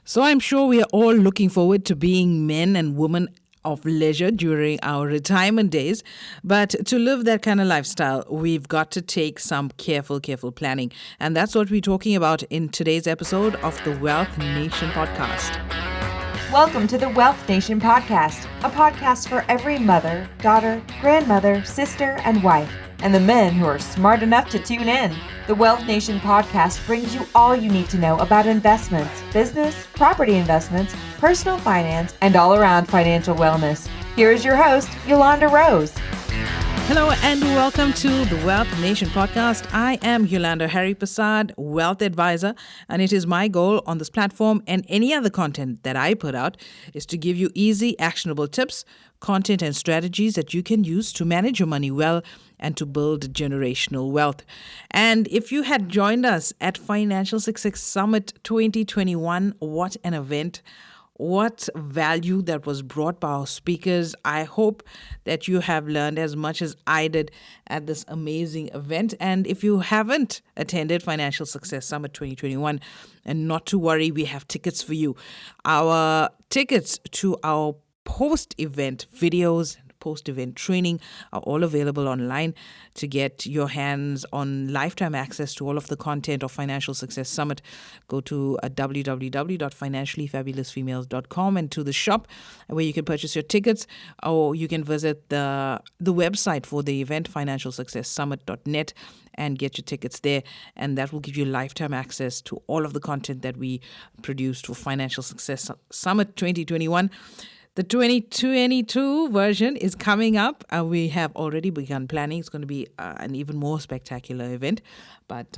So I'm sure we are all looking forward to being men and women of leisure during our retirement days. But to live that kind of lifestyle, we've got to take some careful planning. And that's what we're talking about in today's episode of the Wealth Nation podcast. Welcome to the Wealth Nation podcast, a podcast for every mother, daughter, grandmother, sister, and wife, and the men who are smart enough to tune in. The Wealth Nation podcast brings you all you need to know about investments, business, property investments, personal finance, and all-around financial wellness. Here is your host, Yolanda Rose. Hello and welcome to the Wealth Nation podcast. I am Yolanda Harry Prasad, wealth advisor, and it is my goal on this platform and any other content that I put out is to give you easy, actionable tips, content, and strategies that you can use to manage your money well and to build generational wealth. And if you had joined us at Financial Success Summit 2021, what an event! What value that was brought by our speakers. I hope that you have learned as much as I did at this amazing event. And if you haven't attended Financial Success Summit 2021, and not to worry, we have tickets for you. Our tickets to our post-event videos, post-event training are all available online. To get your hands on lifetime access to all of the content of Financial Success Summit, go to www.financiallyfabulousfemales.com and to the shop where you can purchase your tickets, or you can visit the website for the event, financialsuccesssummit.net, and get your tickets there. And that will give you lifetime access to all of the content that we produced for Financial Success Summit 2021. The 2022 version is coming up. We have already begun planning. It's going to be an even more spectacular event. But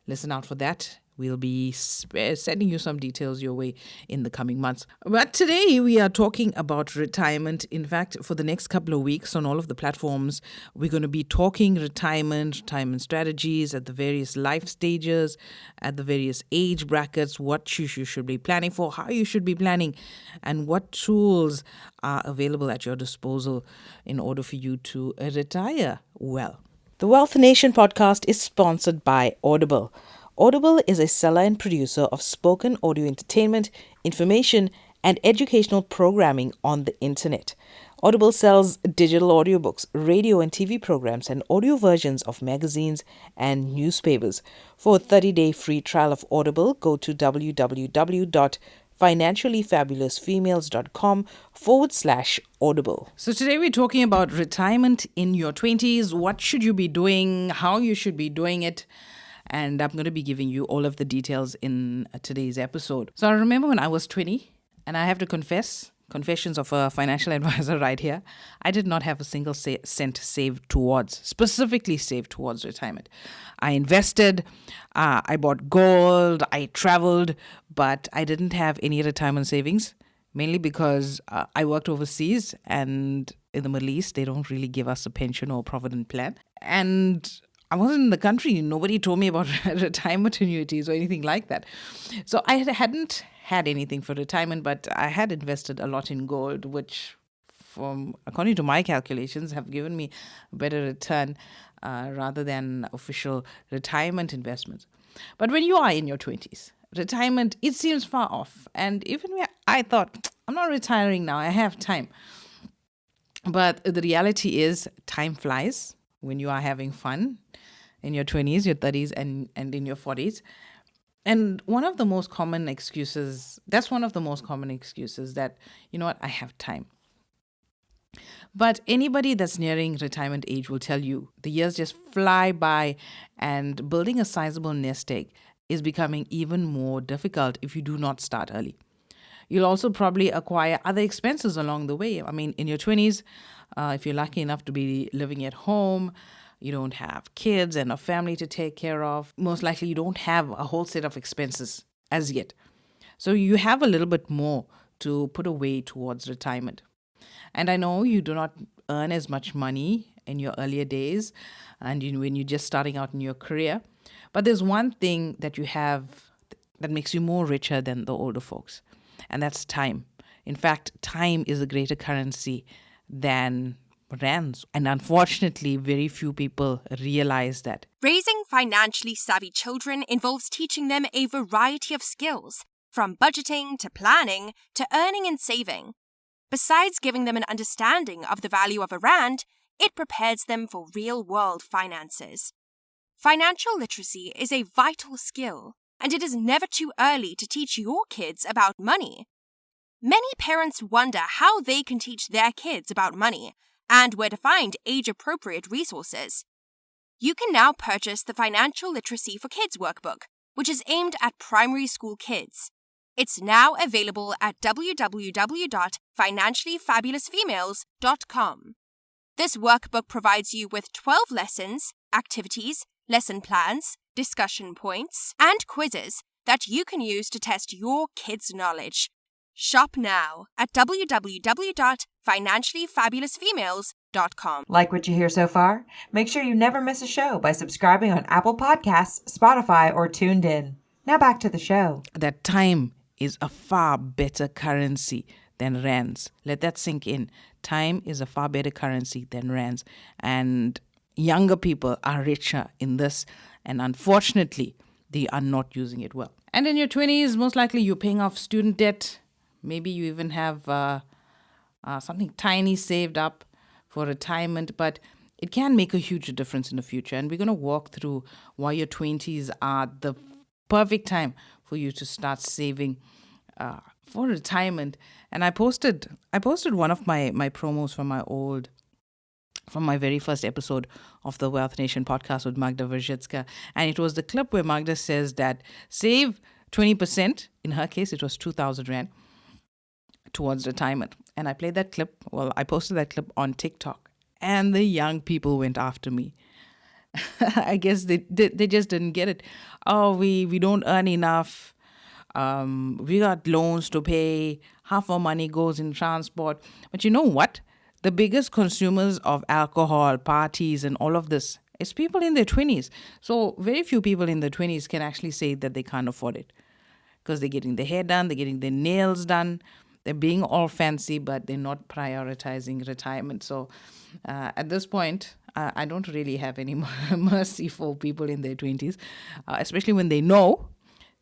listen out for that. We'll be sending you some details your way in the coming months. But today we are talking about retirement. In fact, for the next couple of weeks on all of the platforms, we're going to be talking retirement strategies at the various life stages, at the various age brackets, what you should be planning for, how you should be planning, and what tools are available at your disposal in order for you to retire well. The Wealth Nation podcast is sponsored by Audible. Audible is a seller and producer of spoken audio entertainment, information, and educational programming on the internet. Audible sells digital audiobooks, radio and TV programs, and audio versions of magazines and newspapers. For a 30-day free trial of Audible, go to www.financiallyfabulousfemales.com/audible. So today we're talking about retirement in your 20s. What should you be doing? How you should be doing it? And I'm going to be giving you all of the details in today's episode. So I remember when I was 20, and I have to confessions of a financial advisor right here, I did not have a single cent specifically saved towards retirement. I invested, I bought gold, I traveled, but I didn't have any retirement savings, mainly because I worked overseas, and in the Middle East, they don't really give us a pension or provident plan. And I wasn't in the country. Nobody told me about retirement annuities or anything like that. So I hadn't had anything for retirement, but I had invested a lot in gold, which, according to my calculations, have given me a better return rather than official retirement investments. But when you are in your 20s, retirement, it seems far off. And even when I thought, I'm not retiring now, I have time. But the reality is time flies when you are having fun in your 20s, your 30s, and in your 40s. And one of the most common excuses that, you know what, I have time. But anybody that's nearing retirement age will tell you the years just fly by, and building a sizable nest egg is becoming even more difficult if you do not start early. You'll also probably acquire other expenses along the way. I mean, in your 20s, if you're lucky enough to be living at home, you don't have kids and a family to take care of. Most likely you don't have a whole set of expenses as yet. So you have a little bit more to put away towards retirement. And I know you do not earn as much money in your earlier days and when you're just starting out in your career. But there's one thing that you have that makes you more richer than the older folks, and that's time. In fact, time is a greater currency than rands. And unfortunately, very few people realize that. Raising financially savvy children involves teaching them a variety of skills, from budgeting to planning to earning and saving. Besides giving them an understanding of the value of a rand, it prepares them for real-world finances. Financial literacy is a vital skill, and it is never too early to teach your kids about money. Many parents wonder how they can teach their kids about money and where to find age-appropriate resources. You can now purchase the Financial Literacy for Kids workbook, which is aimed at primary school kids. It's now available at www.financiallyfabulousfemales.com. This workbook provides you with 12 lessons, activities, lesson plans, discussion points, and quizzes that you can use to test your kids' knowledge. Shop now at www.financiallyfabulousfemales.com. Like what you hear so far? Make sure you never miss a show by subscribing on Apple Podcasts, Spotify, or Tuned In. Now back to the show. That time is a far better currency than rands. Let that sink in. Time is a far better currency than rands. And younger people are richer in this. And unfortunately, they are not using it well. And in your 20s, most likely you're paying off student debt. Maybe you even have something tiny saved up for retirement, but it can make a huge difference in the future. And we're going to walk through why your 20s are the perfect time for you to start saving for retirement. And I posted one of my promos from my very first episode of the Wealth Nation podcast with Magda Verzhitska. And it was the clip where Magda says that save 20%, in her case, it was 2,000 Rand, towards retirement. And I played that clip. Well, I posted that clip on TikTok. And the young people went after me. I guess they just didn't get it. Oh, we don't earn enough. We got loans to pay. Half our money goes in transport. But you know what? The biggest consumers of alcohol, parties, and all of this is people in their 20s. So very few people in their 20s can actually say that they can't afford it. Because they're getting their hair done, they're getting their nails done. They're being all fancy, but they're not prioritizing retirement. So at this point, I don't really have any mercy for people in their 20s, especially when they know,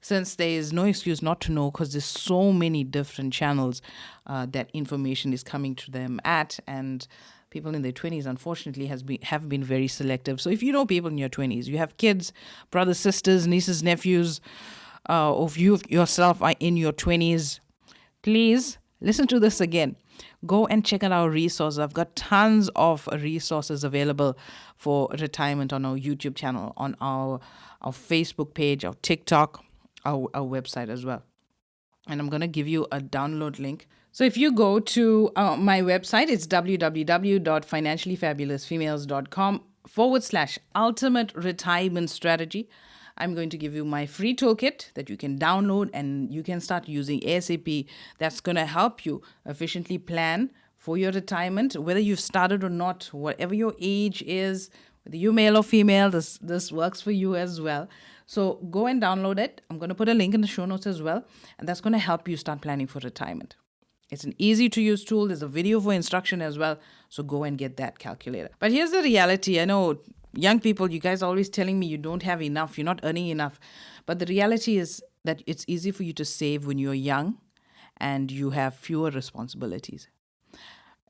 since there is no excuse not to know, because there's so many different channels that information is coming to them at. And people in their 20s, unfortunately, have been very selective. So if you know people in your 20s, you have kids, brothers, sisters, nieces, nephews, or if you yourself are in your 20s, please listen to this again. Go and check out our resources. I've got tons of resources available for retirement on our YouTube channel, on our Facebook page, our TikTok, our website as well. And I'm going to give you a download link. So if you go to my website, it's www.financiallyfabulousfemales.com/ultimate retirement strategy. I'm going to give you my free toolkit that you can download and you can start using ASAP. That's going to help you efficiently plan for your retirement, whether you've started or not, whatever your age is, whether you're male or female, this works for you as well. So go and download it. I'm going to put a link in the show notes as well, and that's going to help you start planning for retirement. It's an easy-to-use tool. There's a video for instruction as well, so go and get that calculator. But here's the reality. I know young people, you guys are always telling me you don't have enough, you're not earning enough. But the reality is that it's easy for you to save when you're young and you have fewer responsibilities.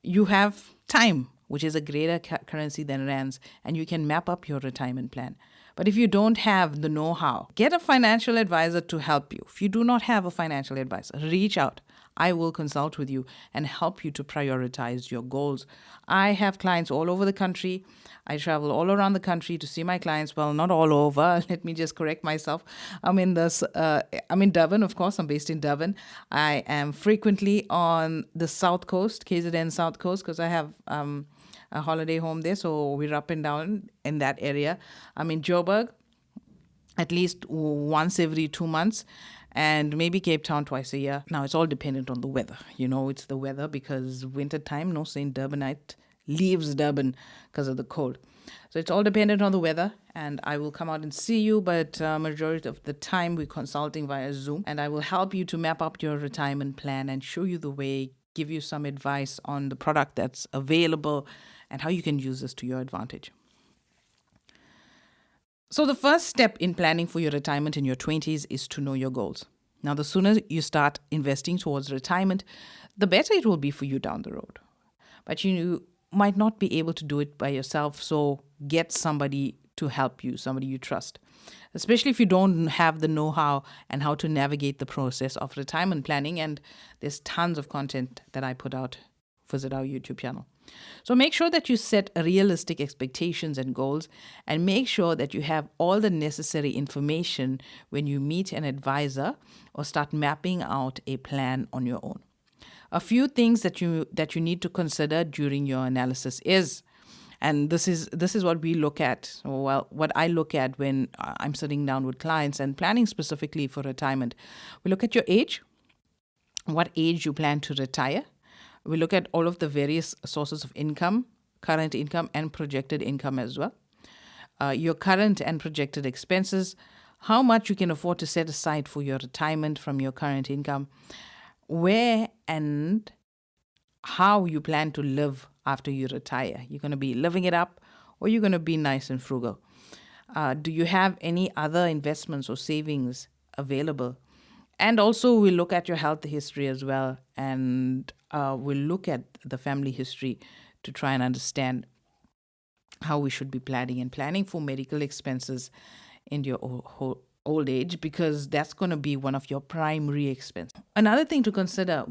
You have time, which is a greater currency than rands, and you can map up your retirement plan. But if you don't have the know-how, get a financial advisor to help you. If you do not have a financial advisor, reach out. I will consult with you and help you to prioritize your goals. I have clients all over the country. I travel all around the country to see my clients. Well, not all over. Let me just correct myself. I'm in Durban, of course. I'm based in Durban. I am frequently on the South Coast, KZN South Coast, because I have a holiday home there. So we're up and down in that area. I'm in Joburg at least once every 2 months. And maybe Cape Town twice a year. Now, it's all dependent on the weather. You know, it's the weather because winter time, no St. Durbanite leaves Durban because of the cold. So it's all dependent on the weather. And I will come out and see you. But majority of the time, we're consulting via Zoom. And I will help you to map up your retirement plan and show you the way, give you some advice on the product that's available and how you can use this to your advantage. So the first step in planning for your retirement in your 20s is to know your goals. Now, the sooner you start investing towards retirement, the better it will be for you down the road. But you might not be able to do it by yourself, so get somebody to help you, somebody you trust, especially if you don't have the know-how and how to navigate the process of retirement planning. And there's tons of content that I put out. Visit our YouTube channel. So make sure that you set realistic expectations and goals, and make sure that you have all the necessary information when you meet an advisor or start mapping out a plan on your own. A few things that you need to consider during your analysis is, and this is what we look at, well, what I look at when I'm sitting down with clients and planning specifically for retirement. We look at your age, what age you plan to retire. We look at all of the various sources of income, current income and projected income as well. Your current and projected expenses, how much you can afford to set aside for your retirement from your current income, where and how you plan to live after you retire. You're going to be living it up, or you're going to be nice and frugal. Do you have any other investments or savings available? And also we'll look at your health history as well, and we'll look at the family history to try and understand how we should be planning for medical expenses in your old age, because that's going to be one of your primary expenses. Another thing to consider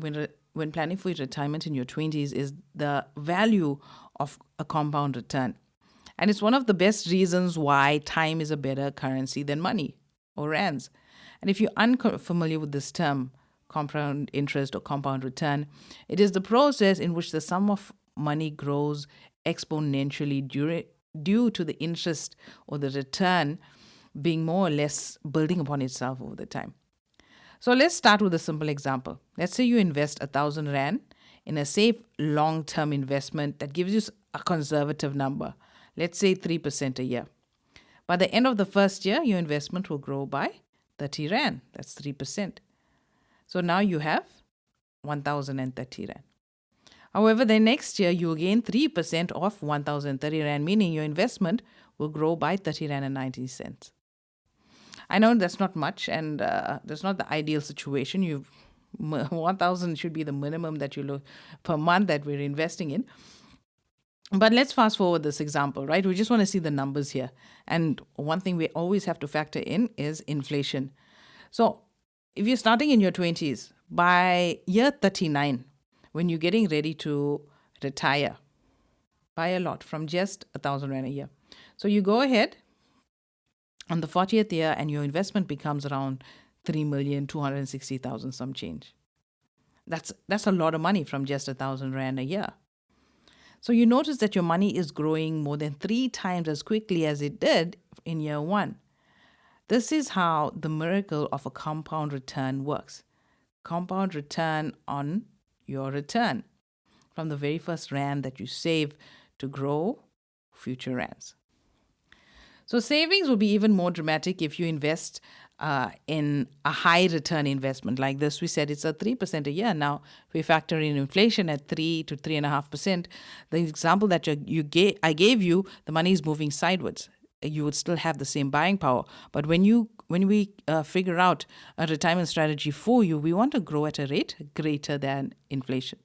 when planning for your retirement in your 20s is the value of a compound return. And it's one of the best reasons why time is a better currency than money or rands. And if you're unfamiliar with this term, compound interest or compound return, it is the process in which the sum of money grows exponentially due to the interest or the return being more or less building upon itself over the time. So let's start with a simple example. Let's say you invest 1,000 Rand in a safe long-term investment that gives you a conservative number, let's say 3% a year. By the end of the first year, your investment will grow by 30 Rand. That's 3%. So now you have 1,030 Rand. However, the next year you will gain 3% of 1,030 Rand, meaning your investment will grow by 30 Rand and 90 cents. I know that's not much, and that's not the ideal situation. 1,000 should be the minimum that you look per month that we're investing in. But let's fast forward this example, right? We just want to see the numbers here. And one thing we always have to factor in is inflation. So if you're starting in your 20s, by year 39, when you're getting ready to retire, buy a lot from just 1,000 Rand a year. So you go ahead on the 40th year and your investment becomes around 3,260,000 some change. That's a lot of money from just 1,000 Rand a year. So you notice that your money is growing more than 3 times as quickly as it did in year 1. This is how the miracle of a compound return works. Compound return on your return from the very first Rand that you save to grow future Rands. So savings will be even more dramatic if you invest in a high return investment like this. We said it's a 3% a year. Now, if we factor in inflation at 3 to 3.5%, the example that I gave you, the money is moving sideways. You would still have the same buying power. But when we figure out a retirement strategy for you, we want to grow at a rate greater than inflation.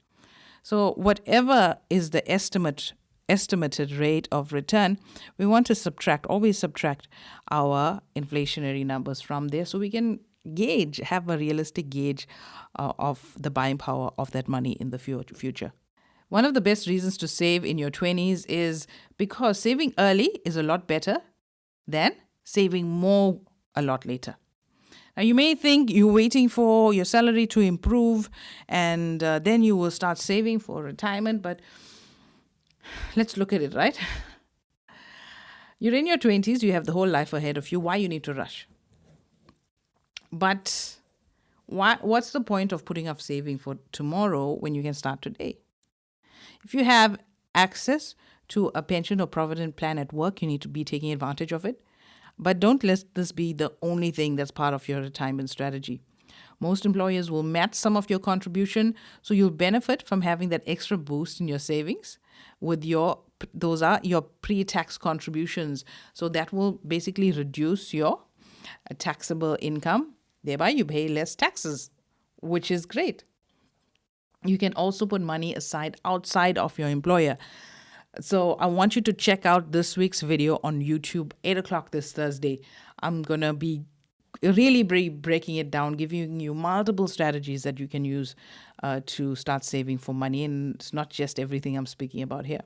So whatever is the estimated rate of return, we want to always subtract our inflationary numbers from there, so we can have a realistic gauge of the buying power of that money in the future. One of the best reasons to save in your 20s is because saving early is a lot better than saving more a lot later. Now, you may think you're waiting for your salary to improve and then you will start saving for retirement, but let's look at it, right? You're in your 20s, you have the whole life ahead of you. Why you need to rush? But what's the point of putting off saving for tomorrow when you can start today? If you have access to a pension or provident plan at work, you need to be taking advantage of it. But don't let this be the only thing that's part of your retirement strategy. Most employers will match some of your contribution, so you'll benefit from having that extra boost in your savings. Those are your pre-tax contributions. So that will basically reduce your taxable income Thereby, you pay less taxes, which is great. You can also put money aside outside of your employer. So I want you to check out this week's video on YouTube, 8 o'clock this Thursday. I'm going to be really breaking it down, giving you multiple strategies that you can use to start saving for money. And it's not just everything I'm speaking about here.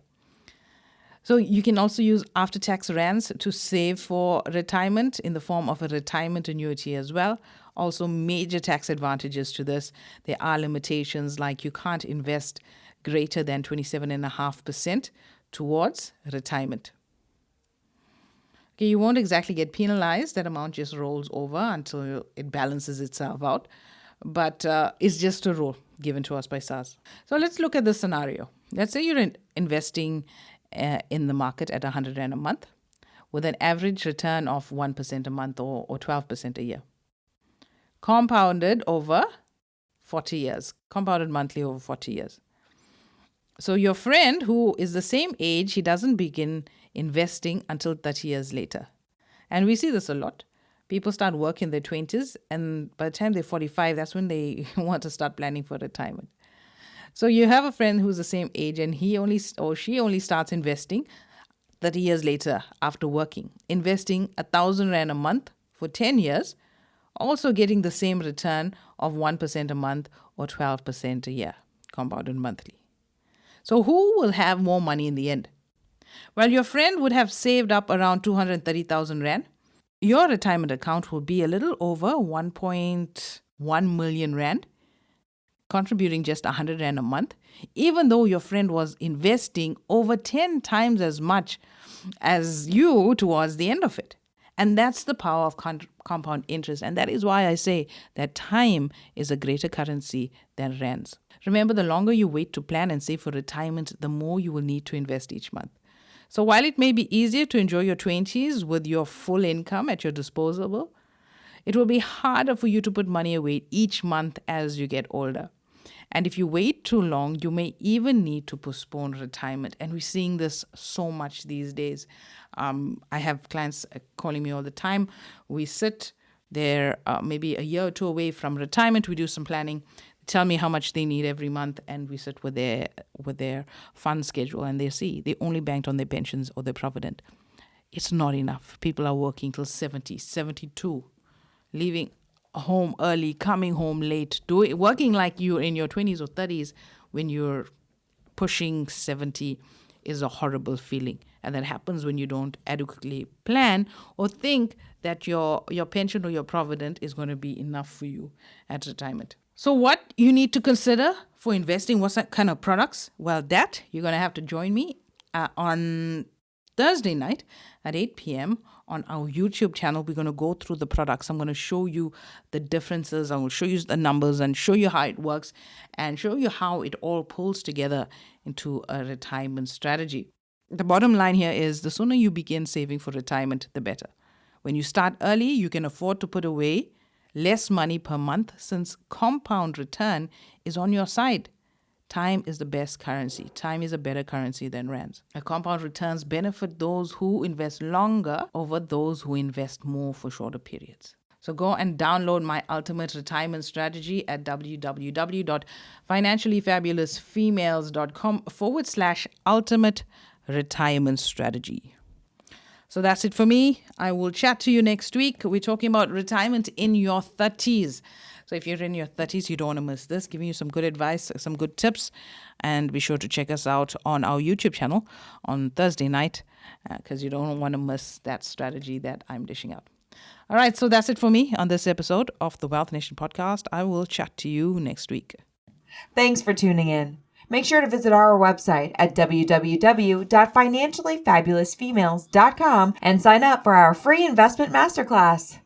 So you can also use after-tax rands to save for retirement in the form of a retirement annuity as well. Also, major tax advantages to this. There are limitations like you can't invest greater than 27.5% towards retirement. Okay, you won't exactly get penalized. That amount just rolls over until it balances itself out. But it's just a rule given to us by SARS. So let's look at this scenario. Let's say you're investing in the market at 100 Rand a month with an average return of 1% a month or 12% a year. Compounded over 40 years. Compounded monthly over 40 years. So your friend who is the same age, he doesn't begin investing until 30 years later. And we see this a lot. People start work in their 20s, and by the time they're 45, that's when they want to start planning for retirement. So you have a friend who's the same age, and he only or she only starts investing 30 years later after working, investing 1,000 Rand a month for 10 years, also getting the same return of 1% a month or 12% a year, compounded monthly. So who will have more money in the end? Well, your friend would have saved up around 230,000 Rand. Your retirement account will be a little over 1.1 million Rand, contributing just 100 Rand a month, even though your friend was investing over 10 times as much as you towards the end of it. And that's the power of compound interest. And that is why I say that time is a greater currency than rands. Remember, the longer you wait to plan and save for retirement, the more you will need to invest each month. So while it may be easier to enjoy your 20s with your full income at your disposal, it will be harder for you to put money away each month as you get older. And if you wait too long, you may even need to postpone retirement. And we're seeing this so much these days. I have clients calling me all the time. We sit there maybe a year or two away from retirement. We do some planning, tell me how much they need every month, and we sit with their fund schedule, and they only banked on their pensions or their provident. It's not enough. People are working till 70, 72, leaving home early, coming home late, working like you're in your 20s or 30s when you're pushing 70 is a horrible feeling. And that happens when you don't adequately plan or think that your pension or your provident is going to be enough for you at retirement. So what you need to consider for investing, what kind of products? Well, that you're going to have to join me on Thursday night at 8 p.m. on our YouTube channel. We're going to go through the products. I'm going to show you the differences. I will show you the numbers and show you how it works and show you how it all pulls together into a retirement strategy. The bottom line here is the sooner you begin saving for retirement, the better. When you start early, you can afford to put away less money per month since compound return is on your side. Time is the best currency. Time is a better currency than rands. Compound returns benefit those who invest longer over those who invest more for shorter periods. So go and download my ultimate retirement strategy at www.financiallyfabulousfemales.com/ultimate retirement strategy. So that's it for me. I will chat to you next week. We're talking about retirement in your 30s. So if you're in your 30s, you don't want to miss this. Giving you some good advice, some good tips. And be sure to check us out on our YouTube channel on Thursday night because you don't want to miss that strategy that I'm dishing out. All right, so that's it for me on this episode of the Wealth Nation podcast. I will chat to you next week. Thanks for tuning in. Make sure to visit our website at www.financiallyfabulousfemales.com and sign up for our free investment masterclass.